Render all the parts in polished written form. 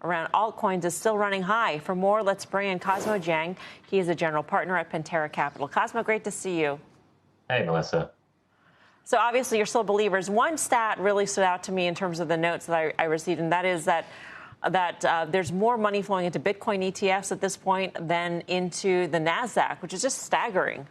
around altcoins is still running high. For more, let's bring in Cosmo Jiang. He is a general partner at Pantera Capital. Cosmo, great to see you. Hey, Melissa. So obviously you're still believers. One stat really stood out to me in terms of the notes that I received, and that is that there's more money flowing into Bitcoin ETFs at this point than into the NASDAQ, which is just staggering.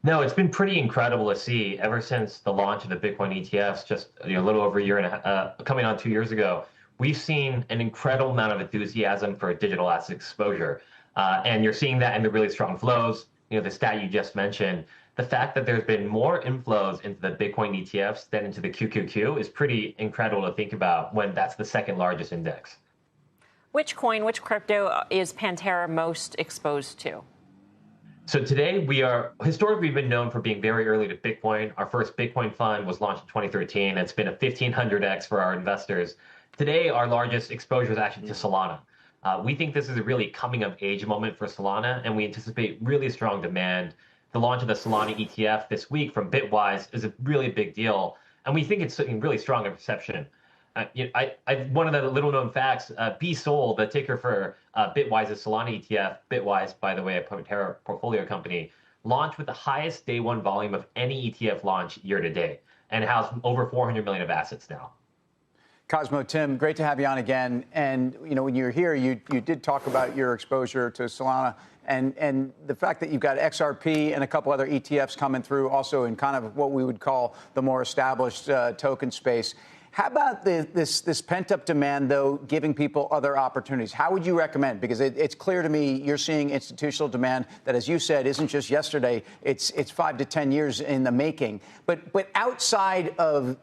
No, it's been pretty incredible to see ever since the launch of the Bitcoin ETFs, just a little over a year and coming on 2 years ago. We've seen an incredible amount of enthusiasm for digital asset exposure, and you're seeing that in the really strong flows. The stat you just mentioned, the fact that there's been more inflows into the Bitcoin ETFs than into the QQQ is pretty incredible to think about when that's the second largest index. Which coin, which crypto is Pantera most exposed to? So today historically, we've been known for being very early to Bitcoin. Our first Bitcoin fund was launched in 2013. It's been a 1500x for our investors. Today, our largest exposure is actually to Solana. We think this is a really coming of age moment for Solana, and we anticipate really strong demand. The launch of the Solana ETF this week from Bitwise is a really big deal, and we think it's really strong in perception. One of the little known facts, BSOL, the ticker for Bitwise's Solana ETF, Bitwise, by the way, a Pantera portfolio company, launched with the highest day one volume of any ETF launch year to date and has over 400 million of assets now. Cosmo, Tim, great to have you on again. And, when you were here, you did talk about your exposure to Solana and the fact that you've got XRP and a couple other ETFs coming through also in kind of what we would call the more established token space. How about this pent-up demand, though, giving people other opportunities? How would you recommend? Because it's clear to me you're seeing institutional demand that, as you said, isn't just yesterday. It's 5 to 10 years in the making. But outside of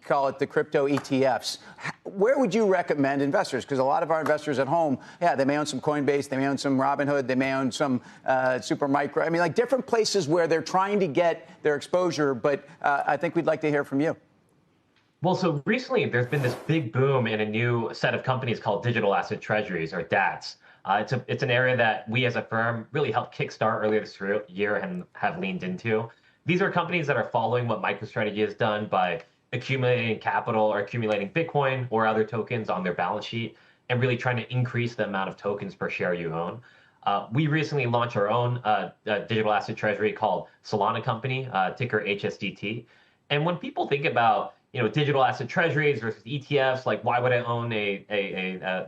call it the crypto ETFs, where would you recommend investors? Because a lot of our investors at home, they may own some Coinbase, they may own some Robinhood, they may own some Supermicro. I mean, like different places where they're trying to get their exposure. But I think we'd like to hear from you. Well, so recently there's been this big boom in a new set of companies called digital asset treasuries, or DATs. It's an area that we as a firm really helped kickstart earlier this year and have leaned into. These are companies that are following what MicroStrategy has done by accumulating capital or accumulating Bitcoin or other tokens on their balance sheet and really trying to increase the amount of tokens per share you own. We recently launched our own digital asset treasury called Solana Company, ticker HSDT. And when people think about digital asset treasuries versus ETFs, like why would I own a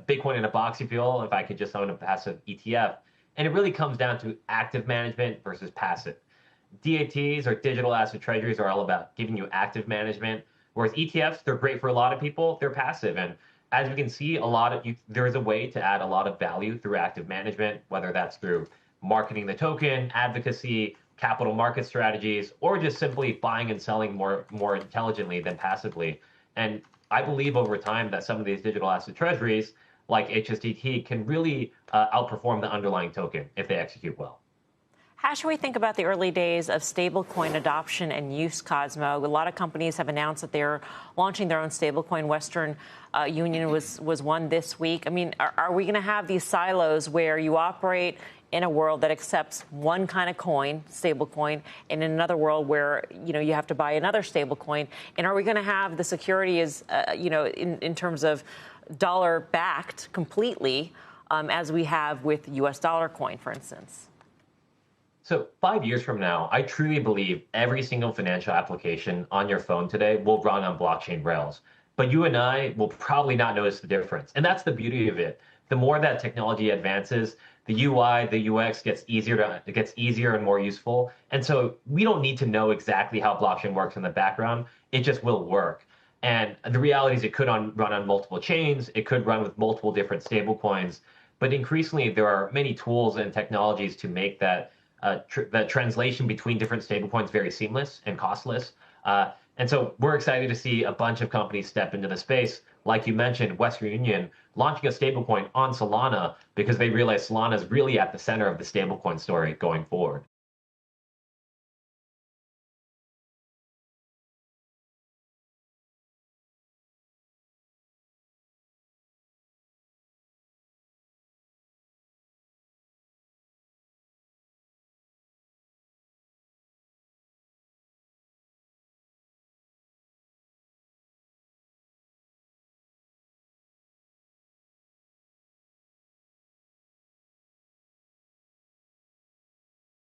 Bitcoin in a box, if I could just own a passive ETF? And it really comes down to active management versus passive. DATs, or digital asset treasuries, are all about giving you active management, whereas ETFs, they're great for a lot of people, they're passive. And as we can see, there is a way to add a lot of value through active management, whether that's through marketing the token, advocacy, capital market strategies, or just simply buying and selling more intelligently than passively. And I believe over time that some of these digital asset treasuries, like HSDT, can really outperform the underlying token if they execute well. How should we think about the early days of stablecoin adoption and use, Cosmo? A lot of companies have announced that they're launching their own stablecoin. Western Union was one this week. I mean, are we going to have these silos where you operate in a world that accepts one kind of coin, stablecoin, and in another world where, you have to buy another stablecoin? And are we going to have the security in terms of dollar backed completely as we have with US dollar coin, for instance? So 5 years from now, I truly believe every single financial application on your phone today will run on blockchain rails. But you and I will probably not notice the difference. And that's the beauty of it. The more that technology advances, the UI, the UX gets easier and more useful. And so we don't need to know exactly how blockchain works in the background. It just will work. And the reality is it could run on multiple chains. It could run with multiple different stable coins. But increasingly, there are many tools and technologies to make that translation between different stablecoins very seamless and costless. And so we're excited to see a bunch of companies step into the space. Like you mentioned, Western Union launching a stablecoin on Solana because they realize Solana is really at the center of the stablecoin story going forward.